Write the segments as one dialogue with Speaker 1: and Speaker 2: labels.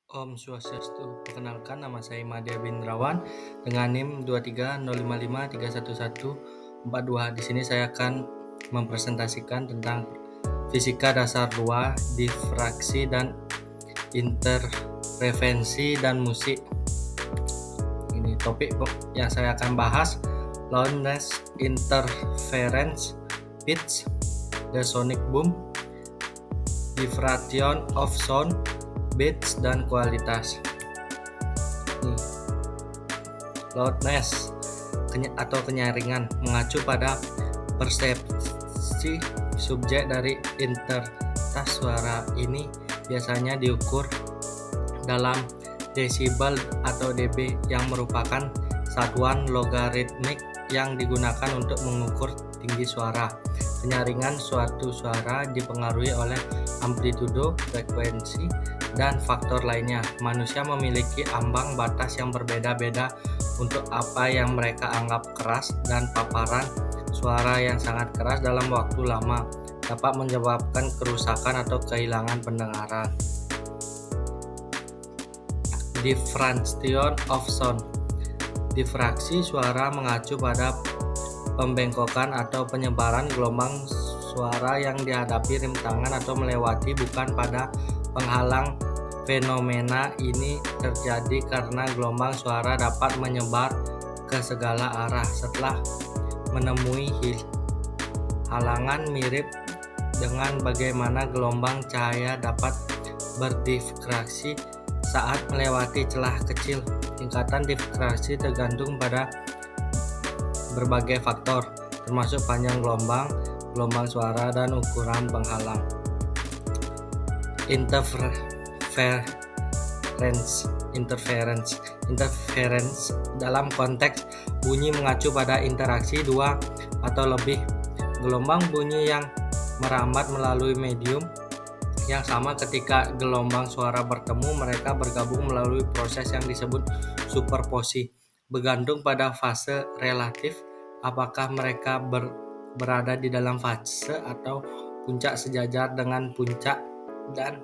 Speaker 1: Om Swastiastu. Perkenalkan, nama saya Madya Bindrawan dengan NIM 23055311142. Di sini saya akan mempresentasikan tentang fisika dasar 2, difraksi dan interferensi dan musik. Ini topik yang saya akan bahas: loudness, interference, pitch, the sonic boom, diffraction of sound, beats, dan kualitas. Loudness atau kenyaringan mengacu pada persepsi subjek dari intensitas suara. Ini biasanya diukur dalam desibel atau dB yang merupakan satuan logaritmik yang digunakan untuk mengukur tinggi suara. Kenyaringan suatu suara dipengaruhi oleh amplitudo, frekuensi, dan faktor lainnya. Manusia memiliki ambang batas yang berbeda-beda untuk apa yang mereka anggap keras, dan paparan suara yang sangat keras dalam waktu lama dapat menyebabkan kerusakan atau kehilangan pendengaran. Diffraction of sound. Difraksi suara mengacu pada pembengkokan atau penyebaran gelombang suara yang dihadapi rem tangan atau melewati, bukan pada penghalang. Fenomena ini terjadi karena gelombang suara dapat menyebar ke segala arah setelah menemui halangan, mirip dengan bagaimana gelombang cahaya dapat berdifraksi saat melewati celah kecil. Tingkatan difraksi tergantung pada berbagai faktor, termasuk panjang gelombang suara, dan ukuran penghalang. Interference dalam konteks bunyi mengacu pada interaksi dua atau lebih gelombang bunyi yang merambat melalui medium yang sama. Ketika gelombang suara bertemu, mereka bergabung melalui proses yang disebut superposi, bergantung pada fase relatif, apakah mereka berada di dalam fase atau puncak sejajar dengan puncak dan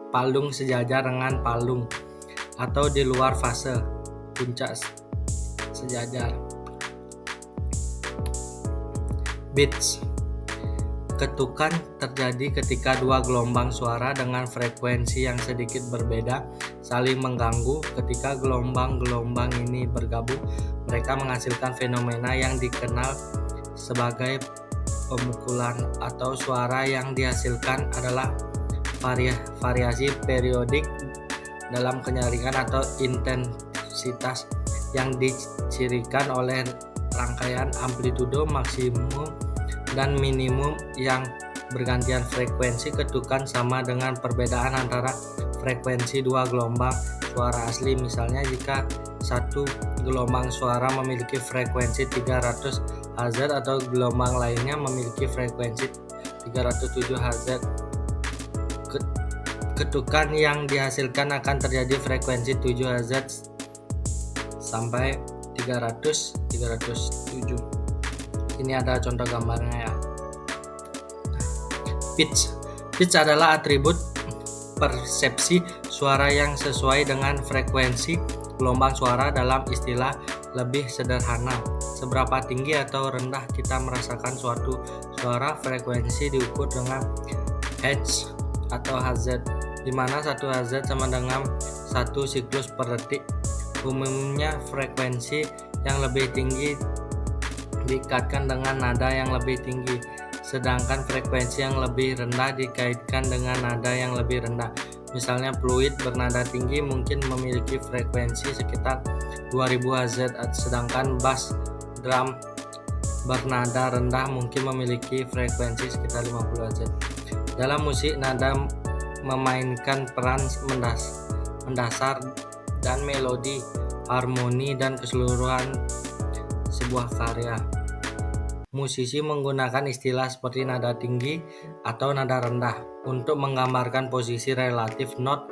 Speaker 1: palung sejajar dengan palung, atau di luar fase puncak sejajar. Beats. Ketukan terjadi ketika dua gelombang suara dengan frekuensi yang sedikit berbeda saling mengganggu. Ketika gelombang-gelombang ini bergabung, mereka menghasilkan fenomena yang dikenal sebagai pemukulan, atau suara yang dihasilkan adalah variasi periodik dalam kenyaringan atau intensitas yang dicirikan oleh rangkaian amplitudo maksimum dan minimum yang bergantian. Frekuensi ketukan sama dengan perbedaan antara frekuensi dua gelombang suara asli. Misalnya, jika satu gelombang suara memiliki frekuensi 300 Hz atau gelombang lainnya memiliki frekuensi 307 Hz, ketukan yang dihasilkan akan terjadi frekuensi 7 Hz sampai 307. Ini ada contoh gambarnya ya. Pitch adalah atribut persepsi suara yang sesuai dengan frekuensi gelombang suara. Dalam istilah lebih sederhana, seberapa tinggi atau rendah kita merasakan suatu suara. Frekuensi diukur dengan Hz atau Hz, di mana 1 Hz sama dengan 1 siklus per detik. Umumnya frekuensi yang lebih tinggi dikaitkan dengan nada yang lebih tinggi, sedangkan frekuensi yang lebih rendah dikaitkan dengan nada yang lebih rendah. Misalnya, fluid bernada tinggi mungkin memiliki frekuensi sekitar 2000 Hz, sedangkan bass drum bernada rendah mungkin memiliki frekuensi sekitar 50 Hz. Dalam musik, nada memainkan peran mendasar dan melodi, harmoni, dan keseluruhan sebuah karya. Musisi menggunakan istilah seperti nada tinggi atau nada rendah untuk menggambarkan posisi relatif not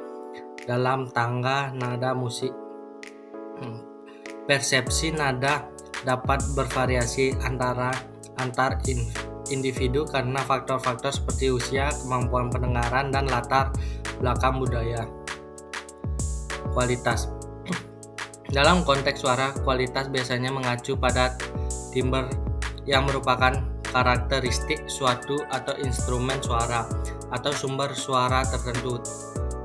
Speaker 1: dalam tangga nada musik. Persepsi nada dapat bervariasi antar individu karena faktor-faktor seperti usia, kemampuan pendengaran, dan latar belakang budaya. kualitas. Dalam konteks suara, kualitas biasanya mengacu pada timbre yang merupakan karakteristik suatu atau instrumen suara atau sumber suara tertentu.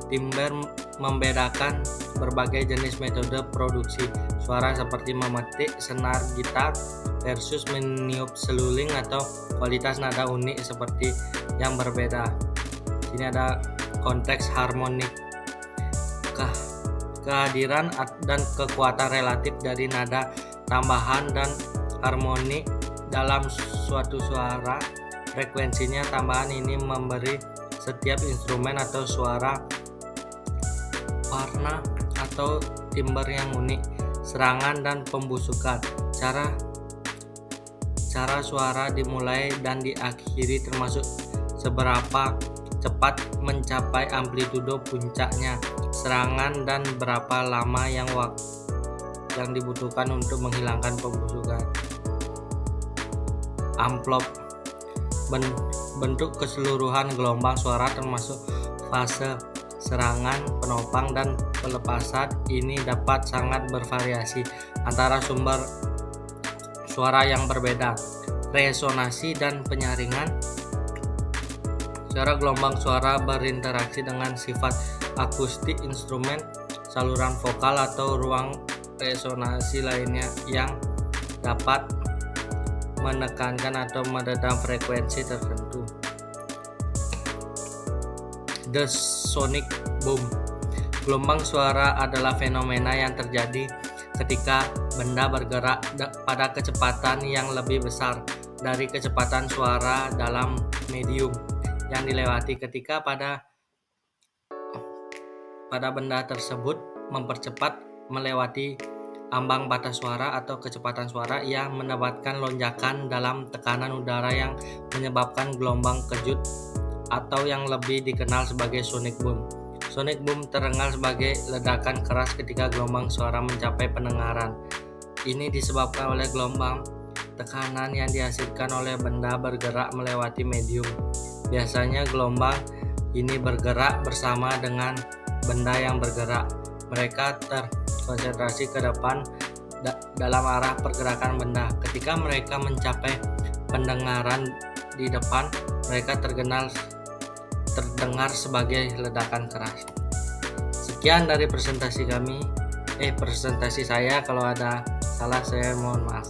Speaker 1: Timbre membedakan berbagai jenis metode produksi suara seperti memetik senar gitar versus meniup seluling atau kualitas nada unik seperti yang berbeda. Ini ada konteks harmonik. Kehadiran dan kekuatan relatif dari nada tambahan dan harmoni dalam suatu suara. Frekuensinya tambahan ini memberi setiap instrumen atau suara warna atau timbre yang unik. Serangan dan pembusukan. Cara suara dimulai dan diakhiri termasuk seberapa cepat mencapai amplitudo puncaknya, serangan, dan berapa lama yang dibutuhkan untuk menghilangkan pembusukan. Amplop. Bentuk keseluruhan gelombang suara termasuk fase serangan, penopang, dan pelepasan ini dapat sangat bervariasi antara sumber suara yang berbeda. Resonansi dan penyaringan. Secara gelombang suara berinteraksi dengan sifat akustik instrumen, saluran vokal, atau ruang resonansi lainnya yang dapat menekankan atau meredam frekuensi tertentu. The sonic boom. Gelombang suara adalah fenomena yang terjadi ketika benda bergerak pada kecepatan yang lebih besar dari kecepatan suara dalam medium yang dilewati. Ketika pada benda tersebut mempercepat melewati ambang batas suara atau kecepatan suara, ia mendapatkan lonjakan dalam tekanan udara yang menyebabkan gelombang kejut atau yang lebih dikenal sebagai sonic boom. Sonic boom terdengar sebagai ledakan keras ketika gelombang suara mencapai pendengaran. Ini disebabkan oleh gelombang tekanan yang dihasilkan oleh benda bergerak melewati medium. Biasanya gelombang ini bergerak bersama dengan benda yang bergerak. Mereka terkonsentrasi ke depan dalam arah pergerakan benda. Ketika mereka mencapai pendengaran di depan, mereka terdengar sebagai ledakan keras. Sekian dari presentasi saya. Kalau ada salah saya mohon maaf.